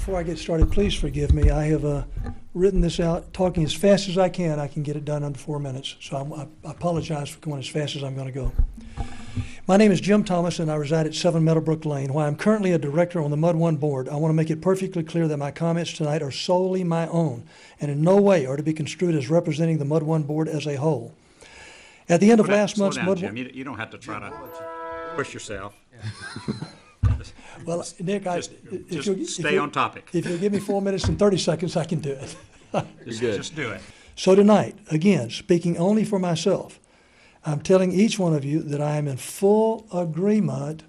Before I get started, please forgive me. I have written this out, talking as fast as I can. I can get it done under 4 minutes. So I apologize for going as fast as I'm going to go. My name is Jim Thomas, and I reside at 7 Meadowbrook Lane. While I'm currently a director on the Mud One board, I want to make it perfectly clear that my comments tonight are solely my own and in no way are to be construed as representing the Mud One board as a whole. At the end of last month's Slow down, Mud Jim. One... You don't have to try to push yourself. Well, Nick, Stay on topic. If you'll give me 4 minutes and 30 seconds, I can do it. Just do it. So tonight, again, speaking only for myself, I'm telling each one of you that I am in full agreement.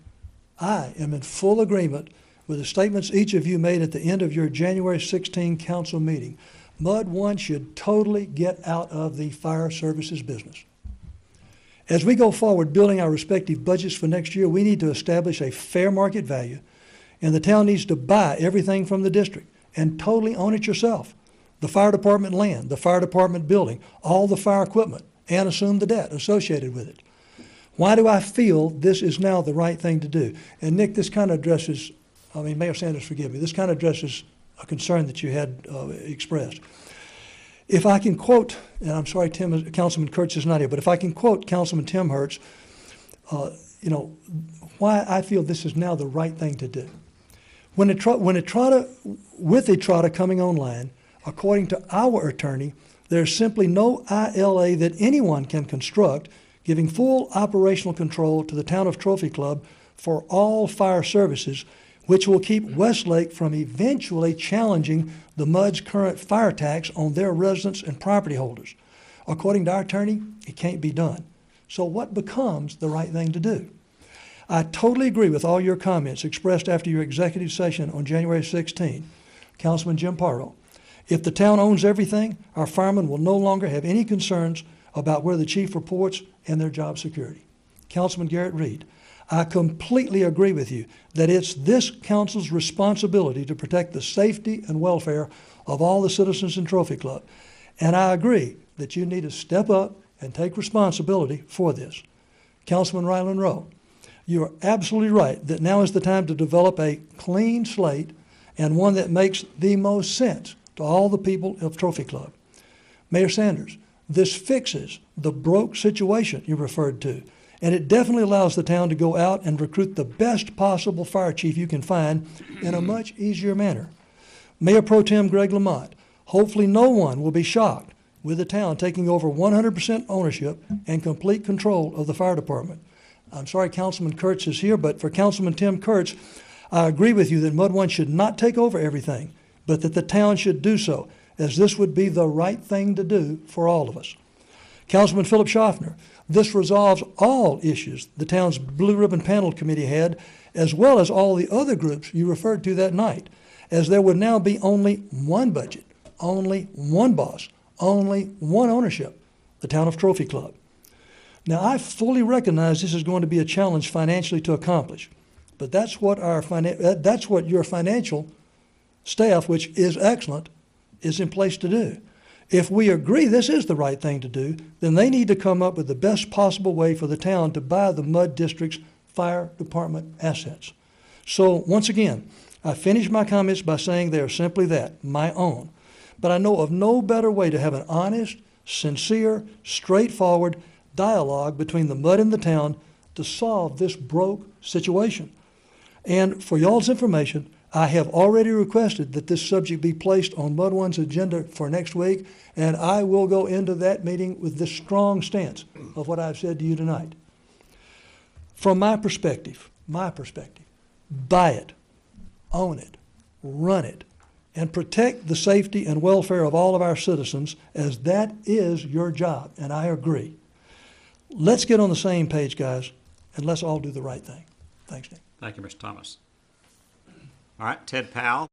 I am in full agreement with the statements each of you made at the end of your January 16 council meeting. Mud One should totally get out of the fire services business. As we go forward building our respective budgets for next year, we need to establish a fair market value, and the town needs to buy everything from the district and totally own it yourself. The fire department land, the fire department building, all the fire equipment, and assume the debt associated with it. Why do I feel this is now the right thing to do? And Nick, this kind of addresses, Mayor Sanders, forgive me, this kind of addresses a concern that you had expressed. If I can quote, and I'm sorry Councilman Kurtz is not here, but if I can quote Councilman Tim Hertz, why I feel this is now the right thing to do. With Entrada coming online, according to our attorney, there's simply no ILA that anyone can construct, giving full operational control to the town of Trophy Club for all fire services, which will keep Westlake from eventually challenging the MUD's current fire tax on their residents and property holders. According to our attorney, it can't be done. So what becomes the right thing to do? I totally agree with all your comments expressed after your executive session on January 16. Councilman Jim Pardo. If the town owns everything, our firemen will no longer have any concerns about where the chief reports and their job security. Councilman Garrett Reed. I completely agree with you that it's this council's responsibility to protect the safety and welfare of all the citizens in Trophy Club. And I agree that you need to step up and take responsibility for this. Councilman Ryland Rowe, you are absolutely right that now is the time to develop a clean slate and one that makes the most sense to all the people of Trophy Club. Mayor Sanders, this fixes the broke situation you referred to. And it definitely allows the town to go out and recruit the best possible fire chief you can find in a much easier manner. Mayor Pro Tem Greg Lamont, hopefully no one will be shocked with the town taking over 100% ownership and complete control of the fire department. I'm sorry Councilman Kurtz is here, but for Councilman Tim Kurtz, I agree with you that Mud One should not take over everything, but that the town should do so, as this would be the right thing to do for all of us. Councilman Philip Schaffner, this resolves all issues the town's Blue Ribbon Panel Committee had, as well as all the other groups you referred to that night, as there would now be only one budget, only one boss, only one ownership, the town of Trophy Club. Now, I fully recognize this is going to be a challenge financially to accomplish, but that's what your financial staff, which is excellent, is in place to do. If we agree this is the right thing to do, then they need to come up with the best possible way for the town to buy the Mud District's fire department assets. So once again, I finish my comments by saying they are simply that, my own. But I know of no better way to have an honest, sincere, straightforward dialogue between the Mud and the town to solve this broke situation. And for y'all's information, I have already requested that this subject be placed on Mud One's agenda for next week, and I will go into that meeting with this strong stance of what I've said to you tonight. From my perspective, buy it, own it, run it, and protect the safety and welfare of all of our citizens, as that is your job, and I agree. Let's get on the same page, guys, and let's all do the right thing. Thanks, Nick. Thank you, Mr. Thomas. All right, Ted Powell.